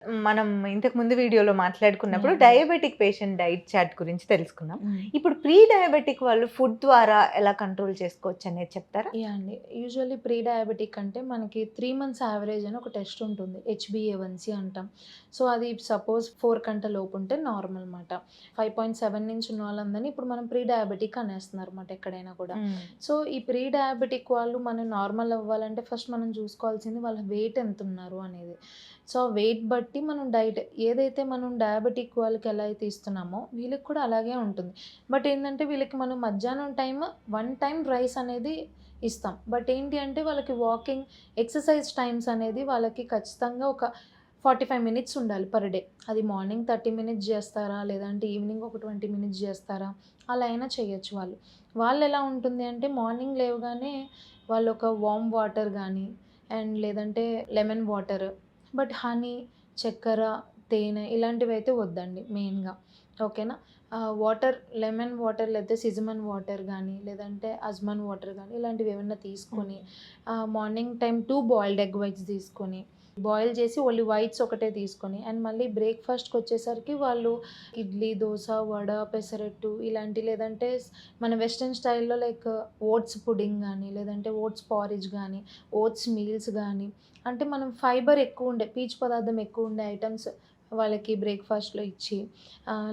మనం ఇంతకు ముందు వీడియోలో మాట్లాడుకున్నప్పుడు yeah! Diabetic patient diet chart గురించి తెలుసుకున్నాం. హ్మ్. ఇప్పుడు ప్రీ డయాబెటిక్ వాళ్ళు ఫుడ్ ద్వారా ఎలా కంట్రోల్ చేసుకోవచ్చు అనేది చెప్తారా? యాహ్! అండి. యూజువల్లీ ప్రీ డయాబెటిక్ అంటే మనకి 3 మంత్స్ యావరేజ్ అని ఒక టెస్ట్ ఉంటుంది. హెచ్‌బీఏ1సి అంటాం. సో, అది సపోజ్ 4 కంటే లోపు ఉంటే నార్మల్ మాట. 5.7 నుంచి ఉన్న వాళ్ళందరిని ఇప్పుడు మనం ప్రీ డయాబెటిక్ అనేస్తున్నారన్నమాట ఎక్కడైనా కూడా. హ్మ్. సో, ఈ ప్రీ డయాబెటిక్ వాళ్ళు మనం నార్మల్ అవ్వాలంటే ఫస్ట్ మనం చూసుకోవాల్సింది వాళ్ళ వెయిట్ ఎంతున్నారు అనేది. సో, ఆ వెయిట్ బట్టి మనం డైట్ ఏదైతే మనం డయాబెటిక్ వాళ్ళకి ఎలా అయితే ఇస్తున్నామో వీళ్ళకి కూడా అలాగే ఉంటుంది. బట్ ఏందంటే వీళ్ళకి మనం మధ్యాహ్నం టైమ్ 1 టైమ్ రైస్ అనేది ఇస్తాం. బట్ ఏంటి అంటే వాళ్ళకి వాకింగ్, ఎక్సర్‌సైజ్ టైమ్స్ అనేది వాళ్ళకి ఖచ్చితంగా ఒక 45 మినిట్స్ ఉండాలి పర్ డే. అది మార్నింగ్ 30 మినిట్స్ జేస్తారా? లేదంటే ఈవినింగ్ ఒక 20 మినిట్స్ జేస్తారా? అలా అయినా చేయొచ్చు వాళ్ళు. వాళ్ళెలా ఉంటుంది అంటే మార్నింగ్ లేవగానే వాళ్ళొక వార్మ్ వాటర్ గానీ, అండ్ లేదంటే లెమన్ వాటర్, బట్ హనీ, చక్కెర, తేనె ఇలాంటివైతే వద్దండి మెయిన్‌గా. ఓకేనా? వాటర్, లెమన్ వాటర్ లేతే సిజమన్ వాటర్ గానీ, లేదంటే అజ్మన్ వాటర్ గానీ ఇలాంటివి ఏమన్నా తీసుకొని morning time 2 boiled egg whites తీసుకొని, బాయిల్ చేసి ఓన్లీ వైట్స్ ఒకటే తీసుకొని అండ్ మళ్ళీ బ్రేక్‌ఫాస్ట్‌కొచ్చేసరికి వాళ్ళు ఇడ్లీ, దోస, వడ, పెసరట్టు ఇలాంటి లేదంటే మన వెస్టర్న్ స్టైల్‌లో లైక్ ఓట్స్ పుడింగ్ గానీ, లేదంటే ఓట్స్ పారిజ్ గానీ, ఓట్స్ మీల్స్ గానీ, అంటే మనం ఫైబర్ ఎక్కువుండే, పీచు పదార్థం ఎక్కువుండే ఐటెమ్స్ వాళ్ళకి బ్రేక్‌ఫాస్ట్‌లో ఇచ్చి,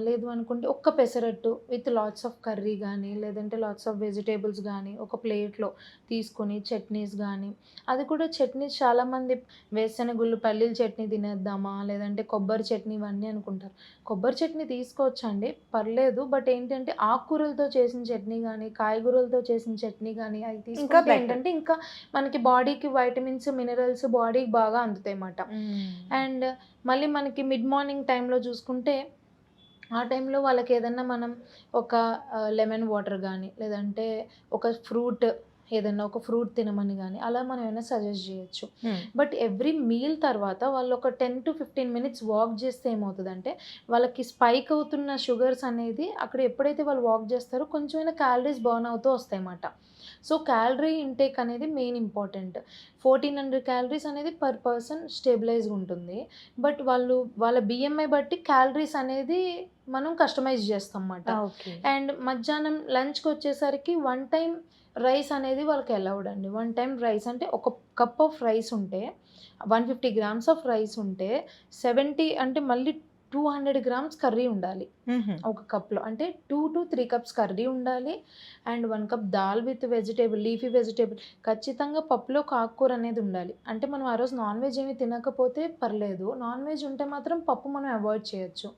లేదు అనుకుంటే ఒక్క pesarattu with lots of curry గానీ, లేదంటే లాట్స్ ఆఫ్ వెజిటబుల్స్ గానీ, ఒక ప్లేట్‌లో తీసుకొని చట్నీస్ గానీ, అది కూడా చట్నీస్ చాలామంది వేరుశెనగుళ్ళు పల్లీల చట్నీ తినేద్దామా, లేదంటే కొబ్బరి చట్నీ ఇవన్నీ అనుకుంటారు. కొబ్బరి చట్నీ తీసుకోవచ్చండి, పర్లేదు. బట్ ఏంటంటే ఆకుకూరలతో చేసిన చట్నీ గానీ, కాయగూరలతో చేసిన చట్నీ గానీ అయి ఇంకా తీసుకుంటే బెటర్. ఏంటంటే ఇంకా మనకి బాడీకి వైటమిన్స్, మినరల్స్ బాడీకి బాగా అందుతాయన్నమాట. హ్మ్. అండ్ మళ్ళీ మనకి మిడ్ మార్నింగ్ టైంలో చూసుకుంటే, ఆ టైంలో వాళ్ళకేదన్నా మనం ఒక లెమన్ వాటర్ గానీ, లేదంటే ఒక ఫ్రూట్, ఏదన్నా ఒక ఫ్రూట్ తినమని గానీ, అలా మనం ఏమైనా సజెస్ట్ జేయొచ్చు. హ్మ్. బట్ ఎవ్రీ మీల్ తర్వాత వాళ్ళొక 10-15 మినిట్స్ వాక్ జేస్తే ఏమవుతదంటే, వాళ్ళకి స్పైక్ అవుతున్న షుగర్స్ అనేది అక్కడ ఎప్పుడైతే వాళ్ళు వాక్ జేస్తారో కొంచెమైనా క్యాలరీస్ బర్న్ అవుతూ వస్తాయన్నమాట. సో, క్యాలరీ ఇంటేక్ అనేది మెయిన్ ఇంపార్టెంట్. 1400 క్యాలరీస్ అనేది పర్ పర్సన్ స్టెబిలైజ్‌గా ఉంటుంది. బట్ వాళ్ళ బీఎంఐ బట్టి క్యాలరీస్ అనేది మనం కస్టమైజ్ చేస్తాం మాట. ఓకే. అండ్ మధ్యాహ్నం లంచ్‌కొచ్చేసరికి 1 టైమ్ రైస్ అనేది వాళ్ళకి అలౌడ్ అండి. 1 టైమ్ రైస్ అంటే ఒక కప్ ఆఫ్ రైస్ ఉంటే, 150 గ్రామ్స్ ఆఫ్ రైస్ ఉంటే 70 అంటే మళ్ళీ 200 గ్రామ్స్ కర్రీ ఉండాలి. హుహు. ఒక కప్‌లో. అంటే 2-3 కప్స్ కర్రీ ఉండాలి. And 1 cup dal with vegetable, leafy vegetable. ఖచ్చితంగా పప్పులో ఒక ఆకుకూర అనేది ఉండాలి. అంటే మనం ఆ రోజు నాన్ వెజ్ ఏమి తినకపోతే పర్లేదు. నాన్ వెజ్ ఉంటే మాత్రం పప్పు మనం అవాయిడ్ చేయొచ్చు.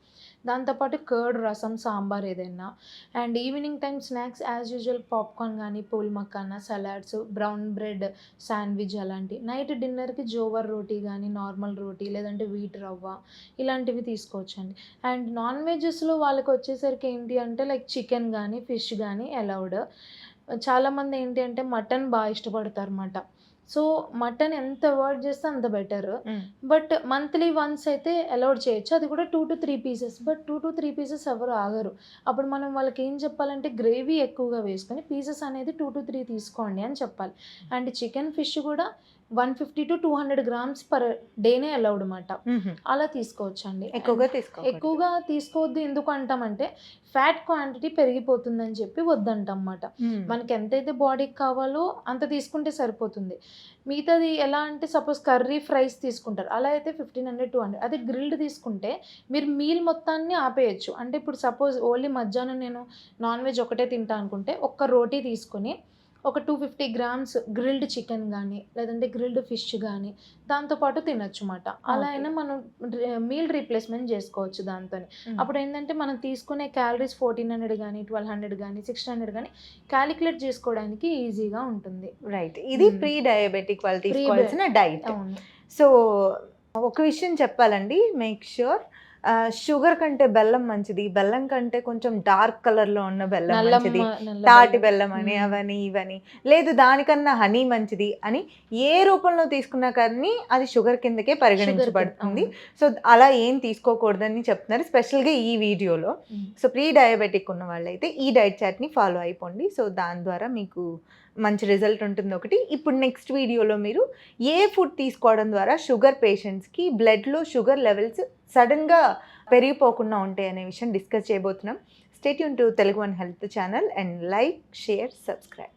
దాంతో పాటు కర్డ్, రసం, సాంబార్ ఏదైనా. And evening time snacks as usual popcorn గానీ, phool makhana, salads, brown bread, sandwich అలాంటివి. నైట్ డిన్నర్‌కి జోవర్ రోటీ గానీ, నార్మల్ రోటీ లేదంటే వీట్ రవ్వ ఇలాంటివి తీసుకోవచ్చండి. అండ్ నాన్ వెజెస్‌లో వాళ్ళకొచ్చేసరికి ఏంటి అంటే లైక్ చికెన్ గానీ, ఫిష్ గానీ అలౌడ్. చాలామంది ఏంటి అంటే మటన్ ఇష్టపడతారన్నమాట. సో, మటన్ ఎంత అవాయిడ్ చేస్తే అంత బెటర్. హ్మ్. బట్ మంత్లీ వన్స్ అయితే అలౌడ్ చేయొచ్చు. అది కూడా 2-3 పీసెస్. బట్ 2-3 పీసెస్ ఎవరు ఆగరు. అప్పుడు మనం వాళ్ళకేం చెప్పాలంటే గ్రేవీ ఎక్కువగా వేసుకొని పీసెస్ అనేది 2-3 తీసుకోండి అని చెప్పాలి. అండ్ చికెన్, ఫిష్ కూడా 150-200 గ్రామ్స్ పర్ డేనే అలౌడ్ మాట. హుహు. అలా తీసుకోవచ్చండి. అండ్ ఎక్కువగా తీసుకోకూడదు. ఎక్కువగా తీసుకోవద్దు ఎందుకు అంటామంటే, ఫ్యాట్ క్వాంటిటీ పెరిగిపోతుందని చెప్పి వద్దంటాం మాట. హ్మ్. మనకెంతైతే బాడీకి కావాలో అంత తీసుకుంటే సరిపోతుంది. మిగతాది ఎలా అంటే సపోజ్ కర్రీ, ఫ్రైస్ తీసుకుంటారు. అలా అయితే 1500, 200. అదే గ్రిల్డ్ తీసుకుంటే మీరు మీల్ మొత్తాన్ని ఆపేయొచ్చు. అంటే ఇప్పుడు సపోజ్ ఓన్లీ మధ్యాహ్నం నేను నాన్ వెజ్ ఒకటే తింటా అనుకుంటే, ఒక్క రోటీ తీసుకొని ఒక 250 గ్రామ్స్ గ్రిల్డ్ చికెన్ గానీ, లేదంటే గ్రిల్డ్ ఫిష్ గానీ, దాంతో పాటు తినొచ్చు మాట. అలా ఓకే. అయినా మనం మీల్ రీప్లేస్‌మెంట్ జేసుకోవచ్చు దాంతోని. హ్మ్. అప్పుడేందంటే మనం తీసుకునే క్యాలరీస్ 1400 గానీ, 1200 గానీ, 600 గానీ కాలిక్యులేట్ జేసుకోవడానికి ఈజీగా ఉంటుంది. రైట్. ఇది హ్మ్. ప్రీ డయాబెటిక్ వాళ్ళు ప్రీ బె తీసుకోవాల్సిన డైట్. అవును. సో, ఒక విషయం చెప్పాలండి. మేక్ ష్యూర్ షుగర్ కంటే బెల్లం మంచిది. బెల్లం కంటే కొంచెం డార్క్ కలర్‌లో ఉన్న బెల్లం మంచిది. నల్ల తాటి బెల్లం. బెల్లం అని, హ్మ్. అవని, ఇవని. లేదు దానికన్నా హనీ మంచిది అని ఏ రూపంలో తీసుకున్నా కానీ అది షుగర్ కిందకే షుగర్ కిన్ పరిగణించబడుతుంది. అవును. సో, అలా ఏం తీసుకోకూడదని చెప్తున్నారు. స్పెషల్‌గా ఈ వీడియోలో. హ్మ్. సో, ప్రీ డయాబెటిక్ ఉన్న వాళ్ళైతే ఈ డైట్ చార్ట్‌ని ఫాలో అయిపోండి. సో, దాని ద్వారా మీకు మంచి రిజల్ట్ ఉంటుంది ఒకటి. ఇప్పుడు నెక్స్ట్ వీడియోలో మీరు ఏ ఫుడ్ తీసుకోవడం ద్వారా షుగర్ పేషెంట్స్కి బ్లడ్లో షుగర్ లెవెల్స్ సడన్గా పెరిగిపోకుండా ఉంటాయి అనే విషయం డిస్కస్ చేయబోతున్నాం. Stay tune to Telugu one health channel and like, share, subscribe.